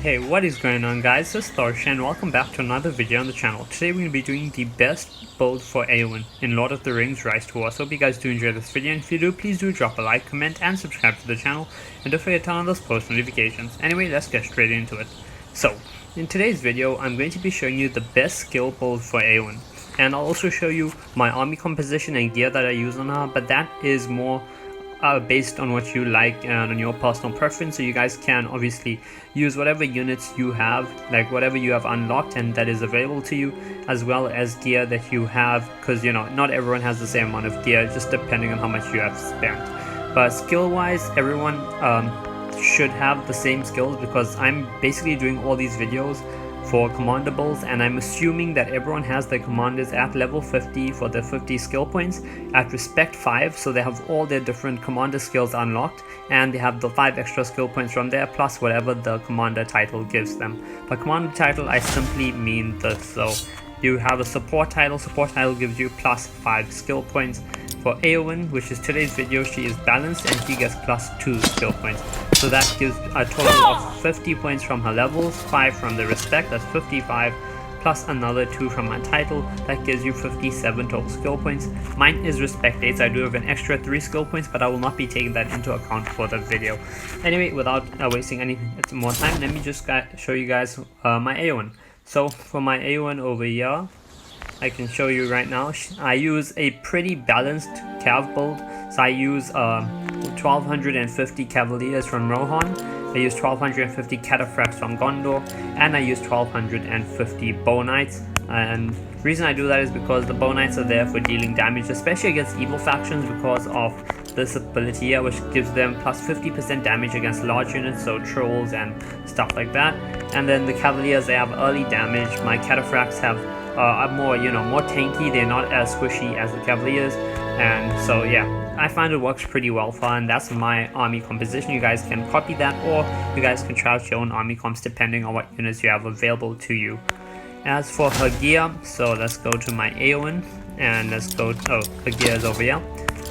Hey, what is going on guys, this is Tharshey and welcome back to another video on the channel. Today we're going to be doing the best build for Eowyn in Lord of the Rings Rise to War. So hope you guys do enjoy this video, and if you do, please do drop a like, comment and subscribe to the channel, and don't forget to turn on those post notifications. Anyway, let's get straight into it. So, in today's video, I'm going to be showing you the best skill build for Eowyn, and I'll also show you my army composition and gear that I use on her, but that is more based on what you like and on your personal preference, so you guys can obviously use whatever units you have, like whatever you have unlocked and that is available to you, as well as gear that you have, because you know not everyone has the same amount of gear, just depending on how much you have spent. But skill wise, everyone should have the same skills, because I'm basically doing all these videos for commander builds, and I'm assuming that everyone has their commanders at level 50 for their 50 skill points at respect 5, so they have all their different commander skills unlocked, and they have the 5 extra skill points from there plus whatever the commander title gives them. By commander title I simply mean this. So you have a support title gives you plus 5 skill points. For Eowyn, which is today's video, she is balanced and she gets plus 2 skill points. So that gives a total of 50 points from her levels, 5 from the respect, that's 55, plus another 2 from her title, that gives you 57 total skill points. Mine is respect 8, so I do have an extra 3 skill points, but I will not be taking that into account for the video. Anyway, without wasting any more time, let me just show you guys my Eowyn. So for my Eowyn over here, I can show you right now. I use a pretty balanced cav build. So I use 1250 cavaliers from Rohan, I use 1250 cataphracts from Gondor, and I use 1250 bow knights. And the reason I do that is because the bow knights are there for dealing damage, especially against evil factions, because of this ability here, which gives them plus 50% damage against large units, so trolls and stuff like that. And then the cavaliers, they have early damage. My cataphracts are more, more tanky. They're not as squishy as the cavaliers, and so yeah, I find it works pretty well for her, and that's my army composition. You guys can copy that, or you guys can try out your own army comps depending on what units you have available to you. As for her gear, so let's go to my Eowyn, and let's go to, her gear is over here.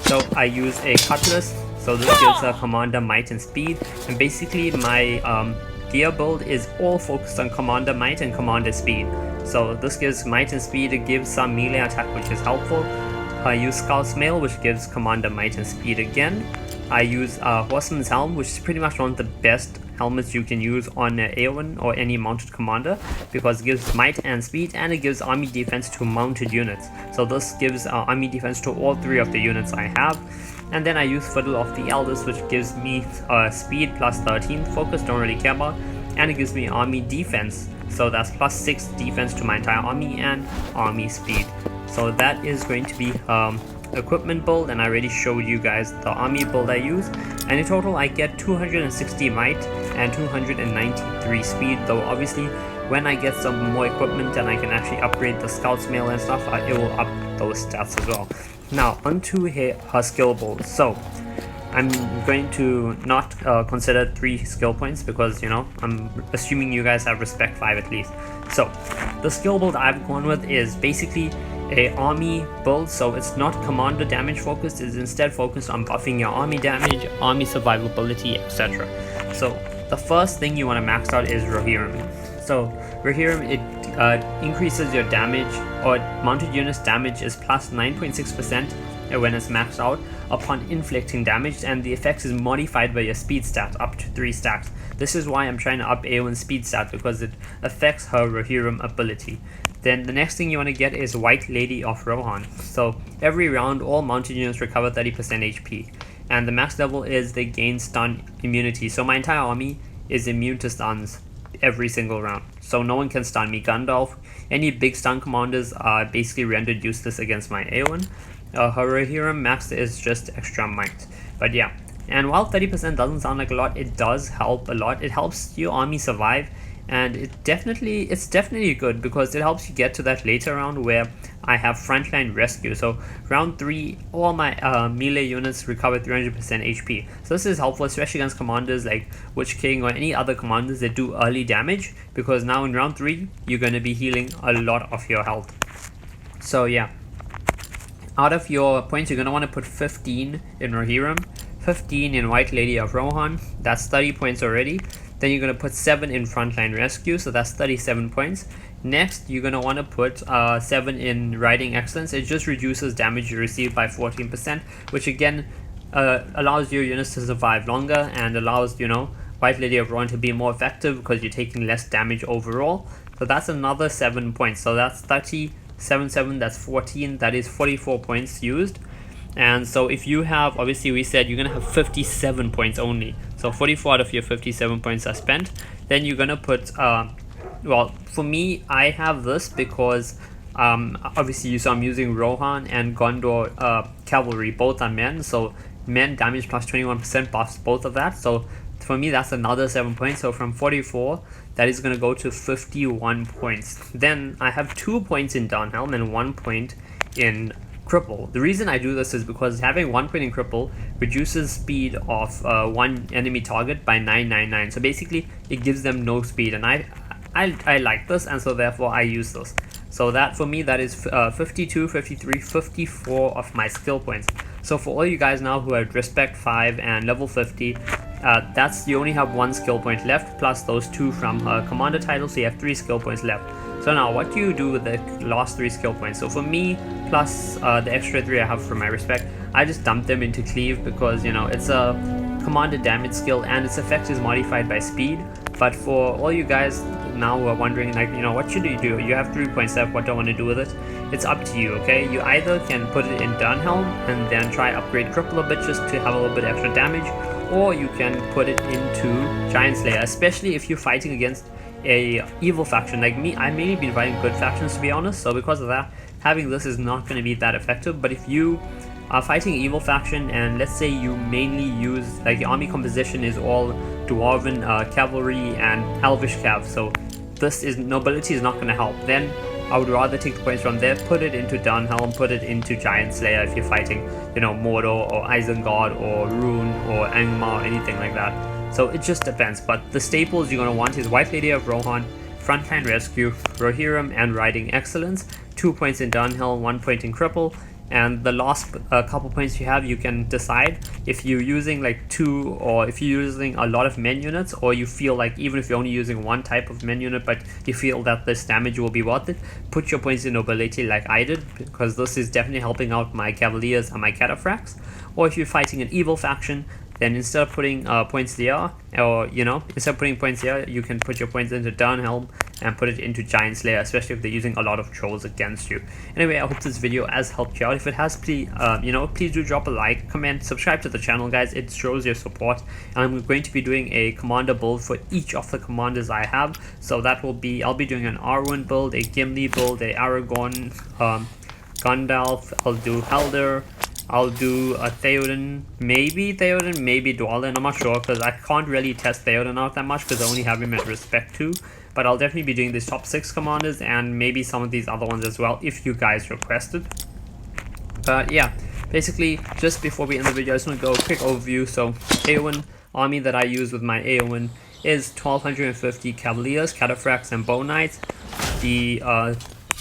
So I use a cutlass, so this gives her commander might and speed, and basically my gear build is all focused on commander might and commander speed. So this gives might and speed, it gives some melee attack, which is helpful. I use Scout's Mail, which gives commander might and speed again. I use Horseman's Helm, which is pretty much one of the best helmets you can use on Eowyn or any mounted commander, because it gives might and speed, and it gives army defense to mounted units. So this gives army defense to all 3 of the units I have. And then I use Fiddle of the Eldest, which gives me speed plus 13, focus don't really care about, and it gives me army defense, so that's plus 6 defense to my entire army and army speed. So that is going to be equipment build, and I already showed you guys the army build I use, and in total I get 260 might and 293 speed, though obviously when I get some more equipment and I can actually upgrade the Scout's Mail and stuff, it will up those stats as well. Now onto her skill build. So I'm going to not consider 3 skill points, because I'm assuming you guys have respect 5 at least. So the skill build I've gone with is basically a army build, so it's not commander damage focused, it's instead focused on buffing your army damage, army survivability, etc. So the first thing you want to max out is Rohirrim. So Rohirrim, it increases your damage, or mounted units damage is plus 9.6% when it's maxed out upon inflicting damage, and the effect is modified by your speed stat up to 3 stacks. This is why I'm trying to up Eowyn's speed stat, because it affects her Rohirrim ability. Then the next thing you want to get is White Lady of Rohan. So every round all mounted units recover 30% HP, and the max level is they gain stun immunity. So my entire army is immune to stuns every single round, so no one can stun me. Gandalf, any big stun commanders are basically rendered useless against my Eowyn. Her Rohirrim max is just extra might. But yeah, and while 30% doesn't sound like a lot, it does help a lot. It helps your army survive, and it's definitely good, because it helps you get to that later round where I have frontline rescue. So round 3, all my melee units recover 300% HP. So this is helpful, especially against commanders like Witch King or any other commanders that do early damage, because now in round 3 you're going to be healing a lot of your health. So yeah, out of your points you're going to want to put 15 in Rohirrim, 15 in White Lady of Rohan, that's 30 points already. Then you're going to put 7 in Frontline Rescue, so that's 37 points. Next, you're going to want to put 7 in Riding Excellence. It just reduces damage you receive by 14%, which again allows your units to survive longer and allows, White Lady of Rohan to be more effective because you're taking less damage overall. So that's another 7 points. So that's 37, that's 14, that is 44 points used. And so if you have, obviously we said you're going to have 57 points only. So 44 out of your 57 points are spent. Then you're going to put, well, for me, I have this because obviously you saw I'm using Rohan and Gondor Cavalry, both are men. So men damage plus 21% buffs both of that. So for me, that's another 7 points. So from 44, that is going to go to 51 points. Then I have 2 points in Downhelm and 1 point in Cripple. The reason I do this is because having 1 point in Cripple reduces speed of one enemy target by 999. So basically, it gives them no speed, and I like this, and so therefore I use this. So that for me, that is 52, 53, 54 of my skill points. So for all you guys now who are at Respect 5 and level 50, you only have 1 skill point left, plus those 2 from her Commander title, so you have 3 skill points left. So now, what do you do with the last 3 skill points? So for me, plus the extra 3 I have from my Respect, I just dump them into Cleave because, it's a Commander damage skill and its effect is modified by speed. But for all you guys now who are wondering, like, what should you do? You have 3 points left, what do I want to do with it? It's up to you, okay? You either can put it in Durnhelm and then try upgrade Cripple a bit just to have a little bit extra damage, or you can put it into Giant Slayer, especially if you're fighting against a evil faction like me. I mainly been fighting good factions, to be honest, so because of that, having this is not going to be that effective. But if you are fighting an evil faction and let's say you mainly use, like, your army composition is all Dwarven cavalry and Elvish cav, so this is nobility is not going to help, then I would rather take the points from there, put it into Durnhelm, put it into Giant Slayer if you're fighting, Mordor or Isengard or Rune or Angmar or anything like that. So it just depends, but the staples you're going to want is White Lady of Rohan, Frontline Rescue, Rohirrim, and Riding Excellence. 2 points in Durnhelm, 1 point in Cripple, and the last couple points you have, you can decide if you're using like 2 or if you're using a lot of men units, or you feel like even if you're only using 1 type of men unit but you feel that this damage will be worth it, put your points in nobility like I did, because this is definitely helping out my cavaliers and my cataphracts. Or if you're fighting an evil faction, then instead of putting points there, or instead of putting points here, you can put your points into Durnhelm and put it into Giant Slayer, especially if they're using a lot of trolls against you. Anyway, I hope this video has helped you out. If it has, please please do drop a like, comment, subscribe to the channel, guys. It shows your support. And I'm going to be doing a commander build for each of the commanders I have. So that will be, I'll be doing an Arwen build, a Gimli build, a Aragorn, Gandalf, I'll do Helder, I'll do a Theoden, maybe Dwalin, I'm not sure, because I can't really test Theoden out that much because I only have him at Respect 2. But I'll definitely be doing these top 6 commanders and maybe some of these other ones as well if you guys requested. But yeah, basically just before we end the video, I just want to go a quick overview. So Eowyn, army that I use with my Eowyn is 1250 Cavaliers, Cataphracts, and Bow Knights. The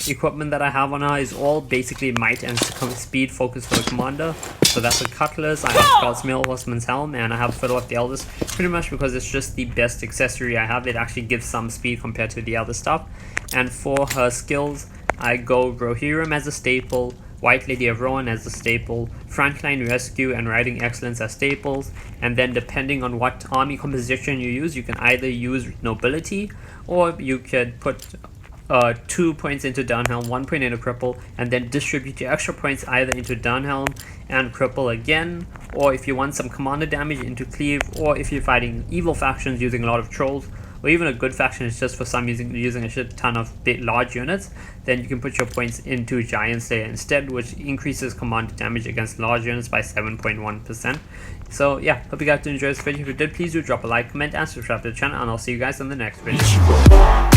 equipment that I have on her is all basically might and speed focused for the commander. So that's a cutlass, I have Scout's Mail Horseman's Helm, and I have Fiddle of the Eldest, pretty much because it's just the best accessory I have. It actually gives some speed compared to the other stuff. And for her skills, I go Rohirrim as a staple, White Lady of Rohan as a staple, Frontline Rescue and Riding Excellence as staples, and then depending on what army composition you use, you can either use Nobility, or you could put 2 points into Durnhelm, 1 point into Cripple, and then distribute your extra points either into Durnhelm and Cripple again, or if you want some commander damage into Cleave, or if you're fighting evil factions using a lot of trolls, or even a good faction is just for some using a shit ton of large units, then you can put your points into Giant Slayer instead, which increases commander damage against large units by 7.1%. So yeah, hope you guys enjoyed this video. If you did, please do drop a like, comment, and subscribe to the channel, and I'll see you guys in the next video.